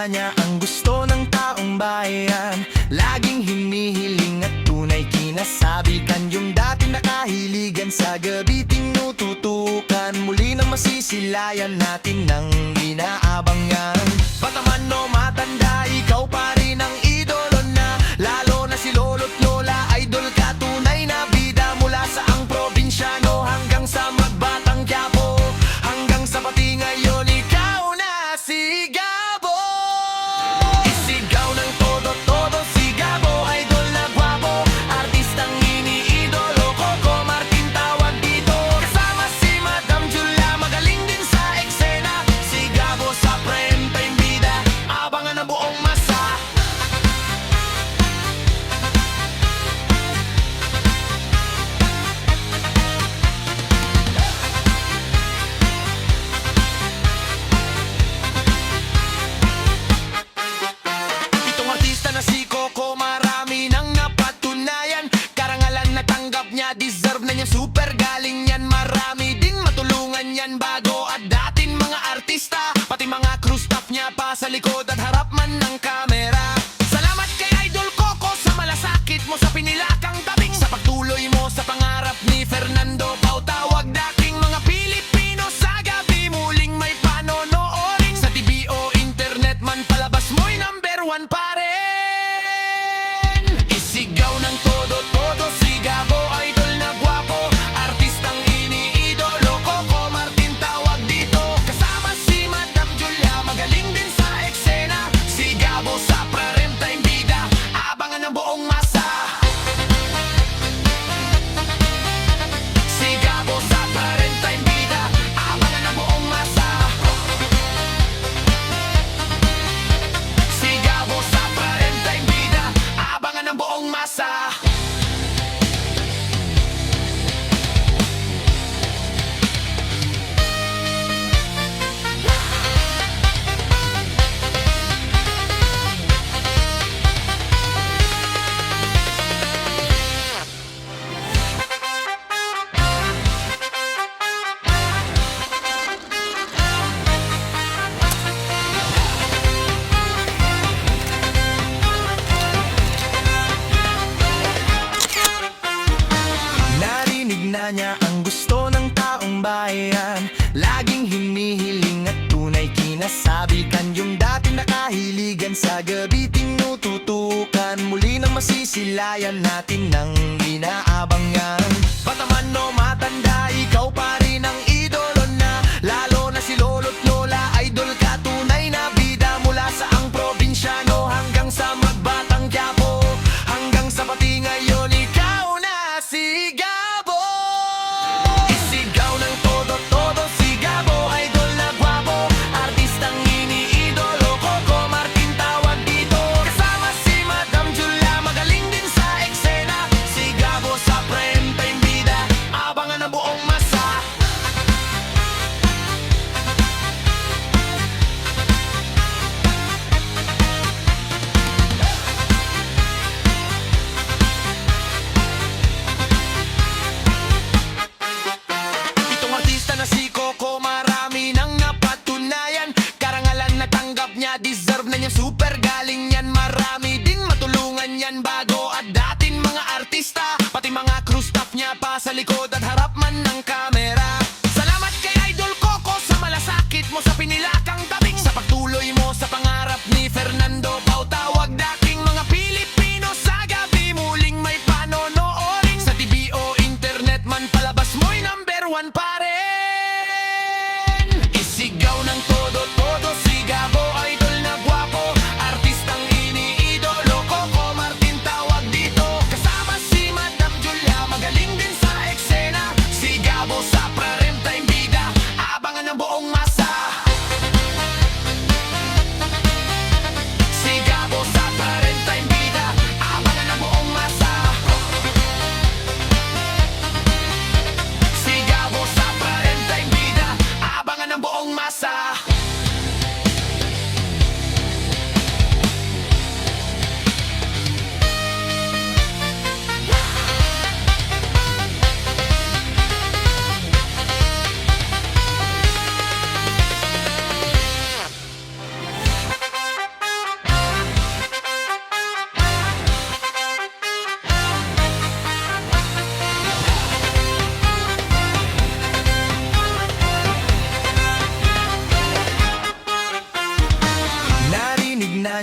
niya ang gusto ng taong bayan. Laging hinihiling at tunay kinasabikan. Yung dating nakahiligan sa gabi tinututukan. Muli nang masisilayan natin ng inaabangan. Bata man o matanda, ikaw pa rin ang idolo na. Lalo na si lolo't lola, idol ka, tunay na bida. Mula sa ang probinsyano hanggang sa magbatang Quiapo, hanggang sa pati ngayon ikaw na si Gabo. Isigaw ng todo-todo si Gabo, idol na gwapo, artistang iniidolo. Coco Martin tawag dito, kasama si Madam Julia, magaling din sa eksena. Si Gabo sa prime time bida, abangan ang buong masa. Itong artista na si Coco, marami nang napatunayan. Karangalan na tanggap niya, deserve na niya, super galing yan. Marami din matulungan yan, bago at dating mga artista. Pati mga crew staff niya pa sa likod at harap man ng kamera. Salamat kay Idol Coco sa malasakit mo sa pinilakang tabing. Sa pagtuloy mo sa pangarap ni Fernando Bautawag, daking mga Pilipino sa gabi muling may panonoorin. Sa TV o internet man palabas mo'y #1 pa rin. Isigaw ng todo-todo si Gabo, idol na gwapo, artistang iniidolo. Coco Martin tawag dito, kasama si Madam Julia, magaling din sa eksena. Si Gabo sa prime time bida, abangan ng buong masa. Si Gabo sa prime time bida, abangan ng buong masa. Si Gabo sa prime time bida, abangan ng buong masa. Narinig na niya ang gusto ng taong bayan. Laging hinihiling at tunay kinasabikan. Yung dating nakahiligan sa gabi tinututukan. Muli nang masisilayan natin ng inaabangan. Bata man o matanda, ikaw pa rin ang idolo na. Lalo na si lolo't lola, idol ka, tunay na bida. Mula sa ang probinsyano hanggang sa magbatang Quiapo, hanggang sa pati ngayon ikaw na si Gabo. Isigaw ng todo-todo si Gabo, idol na gwapo, artistang iniidolo. Coco Martin tawag dito, kasama si Madam Julia, magaling din sa eksena. Si Gabo sa prime time bida, abangan ang buong masa. Itong artista na si Coco, marami nang napatunayan. Karangalan na tanggap niya, deserve na niya, super galing yan. Marami din matulungan yan, bago at dating mga artista. Pati mga crew staff niya pa sa likod at harap man ng kamera. Salamat kay Idol Coco sa malasakit mo sa pinilakang tabing. Sa pagtuloy mo sa pangarap ni Fernando Bautawag, daking mga Pilipino sa gabi muling may panonoorin. Sa TV o internet man palabas mo'y #1 pa rin. Isigaw ng todo-todo si Gabo, idol na gwapo, artistang iniidolo. Coco Martin tawag dito, kasama si Madam Julia, magaling din sa eksena. Si Gabo sa prime time bida, abangan ng buong masa. Si Gabo sa prime time bida, abangan ng buong masa. Si Gabo sa prime time bida, abangan ng buong masa.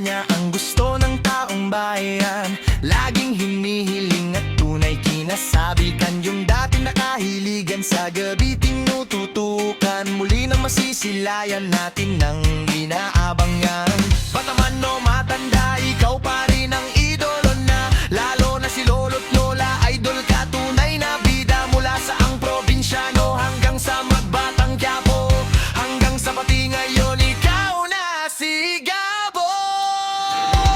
niya ang gusto ng taong bayan. Laging hinihiling at tunay kinasabikan, yung dating nakahiligan sa gabi tinututukan. Muli nang masisilayan natin ng inaabangan. Bata man o matanda, ikaw pa rin ang idolo na. Lalo na si lolo't lola, idol ka, tunay na bida. Mula sa ang probinsyano hanggang sa magbatang Quiapo, hanggang sa pati ngayon ikaw na si Gabo.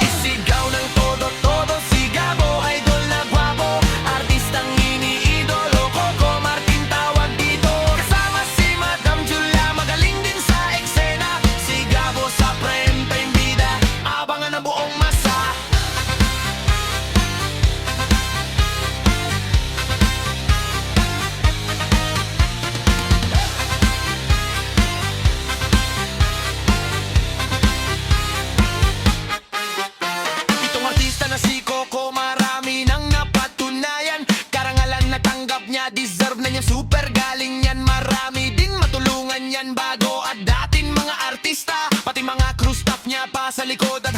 Isigaw ng todo-todo si Gabo, idol na gwapo, artistang iniidolo. Coco Martin tawag dito, kasama si Madam Julia, magaling din sa eksena. Si Gabo sa prime time bida, abangan ang buong masa. Itong artista na si Coco, marami nang napatunayan. Karangalan na tanggap niya, deserve na niya, super galing yan. Marami din matulungan yan bago at dating mga artista, pati mga crew staff niya pa sa likod at